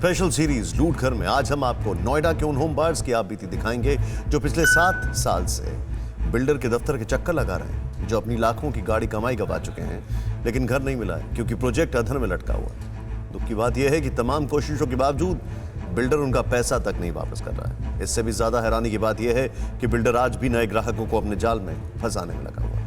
Special series लूट घर में आज हम आपको नोएडा के उन होम बायर्स की आप बीती दिखाएंगे जो पिछले 7 साल से बिल्डर के दफ्तर के चक्कर लगा रहे हैं, जो अपनी लाखों की गाड़ी कमाई गवा चुके हैं, लेकिन घर नहीं मिला है क्योंकि प्रोजेक्ट अधर में लटका हुआ है। दुख की बात यह है कि तमाम कोशिशों के बावजूद बिल्डर उनका पैसा तक नहीं वापस कर रहा है। इससे भी ज्यादा हैरानी की बात यह है कि बिल्डर आज भी नए ग्राहकों को अपने जाल में फंसाने में लगा हुआ है।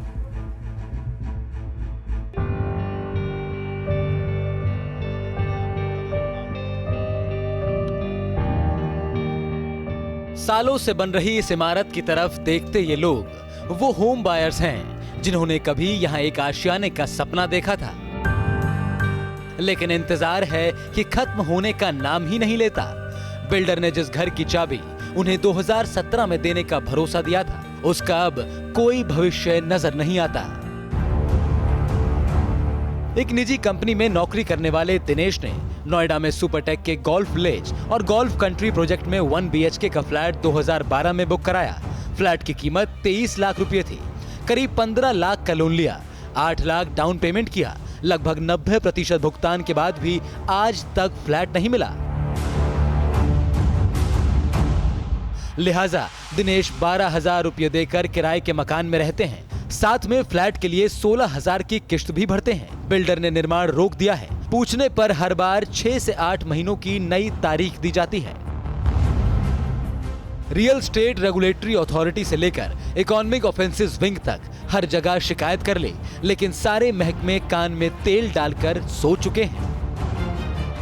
सालों से बन रही इस इमारत की तरफ देखते ये लोग वो होम बायर्स हैं जिन्होंने कभी यहाँ एक आशियाने का सपना देखा था, लेकिन इंतजार है कि खत्म होने का नाम ही नहीं लेता। बिल्डर ने जिस घर की चाबी उन्हें 2017 में देने का भरोसा दिया था, उसका अब कोई भविष्य नजर नहीं आता। एक निजी कंपनी में नौकरी करने वाले दिनेश ने नोएडा में सुपरटेक के गोल्फ विलेज और गोल्फ कंट्री प्रोजेक्ट में 1 BHK का फ्लैट 2012 में बुक कराया। फ्लैट की कीमत 23 लाख रुपए थी। करीब 15 लाख का लोन लिया, 8 लाख डाउन पेमेंट किया। लगभग 90% भुगतान के बाद भी आज तक फ्लैट नहीं मिला। लिहाजा दिनेश 12,000 रुपये देकर किराए के मकान में रहते हैं, साथ में फ्लैट के लिए 16,000 की किश्त भी भरते हैं। बिल्डर ने निर्माण रोक दिया है। पूछने पर हर बार 6 से 8 महीनों की नई तारीख दी जाती है। रियल स्टेट रेगुलेटरी अथॉरिटी से लेकर इकोनॉमिक ऑफेंसेस विंग तक हर जगह शिकायत कर ले, लेकिन सारे महकमे कान में तेल डालकर सो चुके हैं।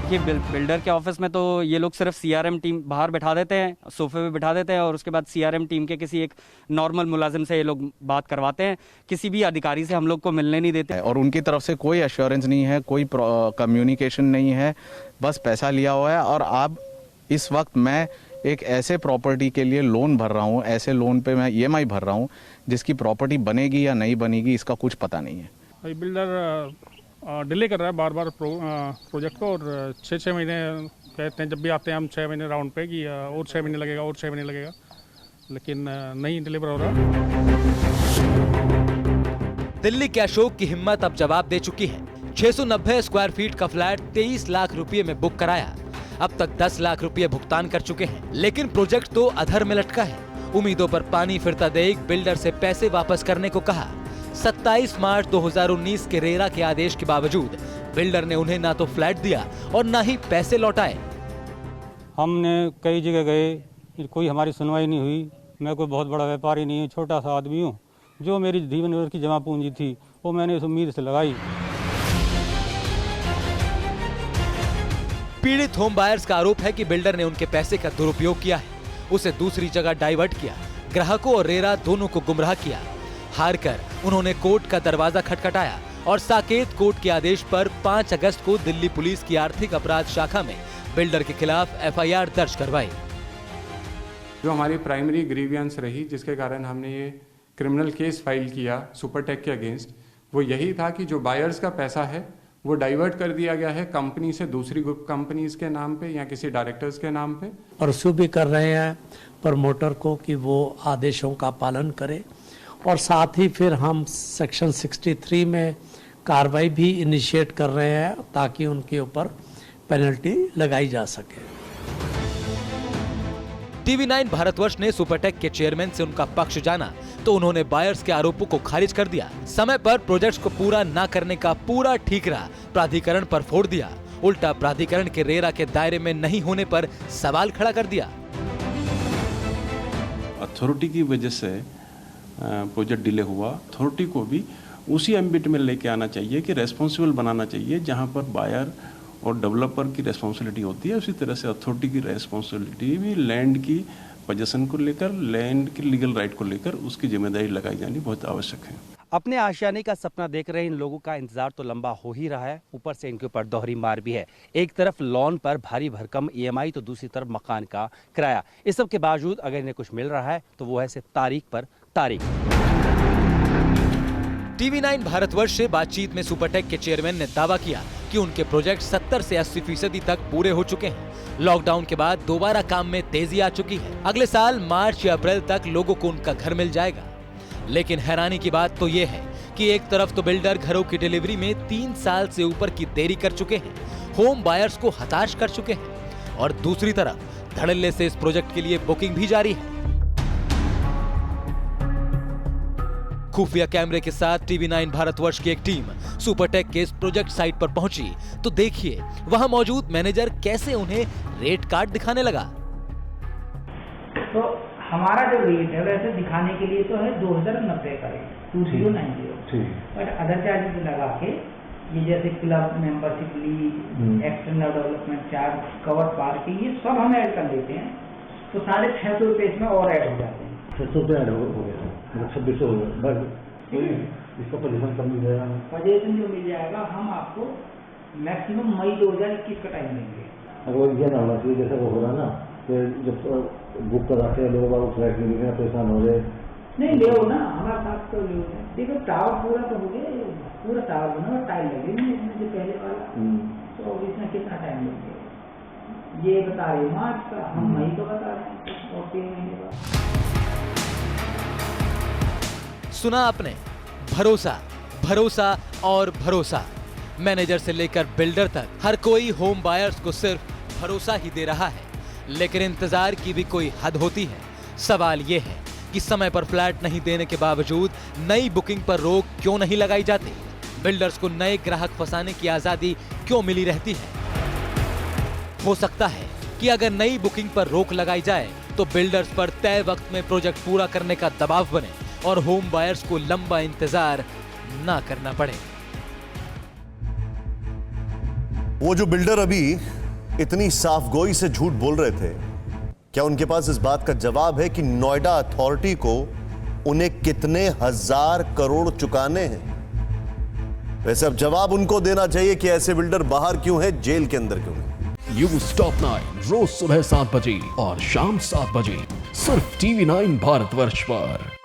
कि बिल्डर के ऑफिस में तो ये लोग सिर्फ CRM टीम बाहर बैठा देते हैं, सोफे पे बैठा देते हैं और उसके बाद CRM टीम के किसी एक नॉर्मल मुलाजिम से ये लोग बात करवाते हैं। किसी भी अधिकारी से हम लोग को मिलने नहीं देते और उनकी तरफ से कोई एश्योरेंस नहीं है, कोई कम्युनिकेशन नहीं है, बस पैसा लिया हुआ है। और अब इस वक्त मैं एक ऐसे प्रॉपर्टी के लिए लोन भर रहा हूँ, ऐसे लोन पे मैं EMI भर रहा हूँ जिसकी प्रॉपर्टी बनेगी या नहीं बनेगी इसका कुछ पता नहीं है। बिल्डर डिले कर रहा है बार बार प्रोजेक्ट को, और 6-6 महीने कहते हैं। जब भी आते हैं हम 6 महीने राउंड पे कि और 6 महीने लगेगा और 6 महीने लगेगा, लेकिन नहीं डिलीवर हो रहा। दिल्ली के अशोक की हिम्मत अब जवाब दे चुकी है। 690 स्क्वायर फीट का फ्लैट 23 लाख रुपए में बुक कराया। अब तक 10 लाख रुपए भुगतान कर चुके हैं, लेकिन प्रोजेक्ट तो अधर में लटका है। उम्मीदों पर पानी फिरता देख बिल्डर से पैसे वापस करने को कहा। 27 मार्च 2019 के रेरा के आदेश के बावजूद बिल्डर ने उन्हें ना तो फ्लैट दिया और ना ही पैसे लौटाए। हमने कई जगह गए, कोई हमारी सुनवाई नहीं हुई। मैं कोई बहुत बड़ा व्यापारी नहीं हूँ, छोटा सा आदमी हूँ। जो मेरी जीवन भर की जमा पूंजी थी वो मैंने इस उम्मीद से लगाई। पीड़ित होम बायर्स का आरोप है कि बिल्डर ने उनके पैसे का दुरुपयोग किया है, उसे दूसरी जगह डाइवर्ट किया, ग्राहकों और रेरा दोनों को गुमराह किया। हार कर उन्होंने कोर्ट का दरवाजा खटखटाया और साकेत कोर्ट के आदेश पर 5 अगस्त को दिल्ली पुलिस की आर्थिक अपराध शाखा में बिल्डर के खिलाफ FIR दर्ज करवाई। जो हमारी प्राइमरी ग्रीवियंस रही, जिसके कारण हमने ये क्रिमिनल केस फाइल किया सुपरटेक के अगेंस्ट, वो यही था कि जो बायर्स का पैसा है वो डाइवर्ट कर दिया गया है कंपनी से दूसरी ग्रुप कंपनीज के नाम पे या किसी डायरेक्टर्स के नाम पे। परस्यू भी कर रहे हैं प्रमोटर को कि वो आदेशों का पालन करे, और साथ ही फिर हम सेक्शन 63 में कार्रवाई भी इनिशिएट कर रहे हैं ताकि उनके ऊपर पेनल्टी लगाई जा सके। TV9 भारतवर्ष ने सुपरटेक के चेयरमैन से उनका पक्ष जाना तो उन्होंने बायर्स के आरोपों को खारिज कर दिया। समय पर प्रोजेक्ट्स को पूरा न करने का पूरा ठीकरा प्राधिकरण पर फोड़ दिया। उल्टा प्राधिकरण के रेरा के दायरे में नहीं होने पर सवाल खड़ा कर दिया। अथॉरिटी की वजह से प्रोजेक्ट डिले हुआ। अथॉरिटी को भी उसी एम्बिट में लेके आना चाहिए कि रेस्पॉन्सिबल बनाना चाहिए, जहां पर बायर और डेवलपर की रेस्पॉन्सिबिलिटी होती है, उसी तरह से अथॉरिटी की रेस्पॉन्सिबिलिटी भी लैंड की पोजीशन को लेकर, लैंड की लीगल राइट को लेकर उसकी जिम्मेदारी लगाई जानी बहुत आवश्यक है। अपने आशियाने का सपना देख रहे इन लोगों का इंतजार तो लंबा हो ही रहा है, ऊपर से इनके ऊपर दोहरी मार भी है। एक तरफ लोन पर भारी भरकम EMI तो दूसरी तरफ मकान का किराया। इस सब के बावजूद अगर इन्हें कुछ मिल रहा है तो वो है सिर्फ तारीख पर तारीख। TV9 भारतवर्ष से बातचीत में सुपरटेक के चेयरमैन ने दावा किया कि उनके प्रोजेक्ट 70 से 80% तक पूरे हो चुके हैं। लॉकडाउन के बाद दोबारा काम में तेजी आ चुकी है। अगले साल मार्च या अप्रैल तक लोगों को उनका घर मिल जाएगा। लेकिन हैरानी की बात तो ये है कि एक तरफ तो बिल्डर घरों की डिलीवरी में 3 साल से ऊपर की देरी कर चुके हैं, होम बायर्स को हताश कर चुके हैं। और दूसरी तरफ धड़ल्ले से इस प्रोजेक्ट के लिए बुकिंग भी जारी है। खुफिया कैमरे के साथ TV9 भारतवर्ष की एक टीम सुपरटेक के इस प्रोजेक्ट साइट पर पहुंची तो देखिए वहां मौजूद मैनेजर कैसे उन्हें रेट कार्ड दिखाने लगा। तो हमारा जो रेट है वैसे दिखाने के लिए तो है 2090 का रेट 2090, बट अदर चार्जेस लगा के ये जैसे club membership lease, external development charge, cover parking, ये सब हम ऐड कर लेते हैं तो 650 रुपये इसमें और ऐड हो जाते हैं। 600 रुपये ऐड हो गया, मतलब 2600 हो गया, बस इसका पोजीशन कम मिल जाएगा। पोजीशन जो मिल जाएगा हम आपको मैक्सिमम मई 2021 का टाइम देंगे। अगर ये ना होना चाहिए जैसा वो हो रहा ना, फिर जब बुक कराते हैं लोग और फ्लैट के लिए परेशान हो गए। नहीं ले ना, हमारे साथ तो ले देखो टावर पूरा तो हो गया, पूरा टावर बना और टाइल लगेगी इसमें जो पहले वाला, तो इसमें कितना टाइम लगेगा ये बता रहे मार्च का, हम मई को बता रहे हैं और 3 महीने बाद। सुना आपने, भरोसा भरोसा और भरोसा। मैनेजर से लेकर बिल्डर तक हर कोई होम बायर्स को सिर्फ भरोसा ही दे रहा है, लेकिन इंतजार की भी कोई हद होती है। सवाल यह है कि समय पर फ्लैट नहीं देने के बावजूद नई बुकिंग पर रोक क्यों नहीं लगाई जाती? बिल्डर्स को नए ग्राहक फंसाने की आजादी क्यों मिली रहती है? हो सकता है कि अगर नई बुकिंग पर रोक लगाई जाए तो बिल्डर्स पर तय वक्त में प्रोजेक्ट पूरा करने का दबाव बने और होम बायर्स को लंबा इंतजार ना करना पड़े। वो जो बिल्डर अभी इतनी साफगोई से झूठ बोल रहे थे, क्या उनके पास इस बात का जवाब है कि नोएडा अथॉरिटी को उन्हें कितने हजार करोड़ चुकाने हैं? वैसे अब जवाब उनको देना चाहिए कि ऐसे बिल्डर बाहर क्यों है, जेल के अंदर क्यों है। न्यूज़ टॉप 9 रोज सुबह 7 बजे और शाम 7 बजे सिर्फ TV9 भारतवर्ष पर।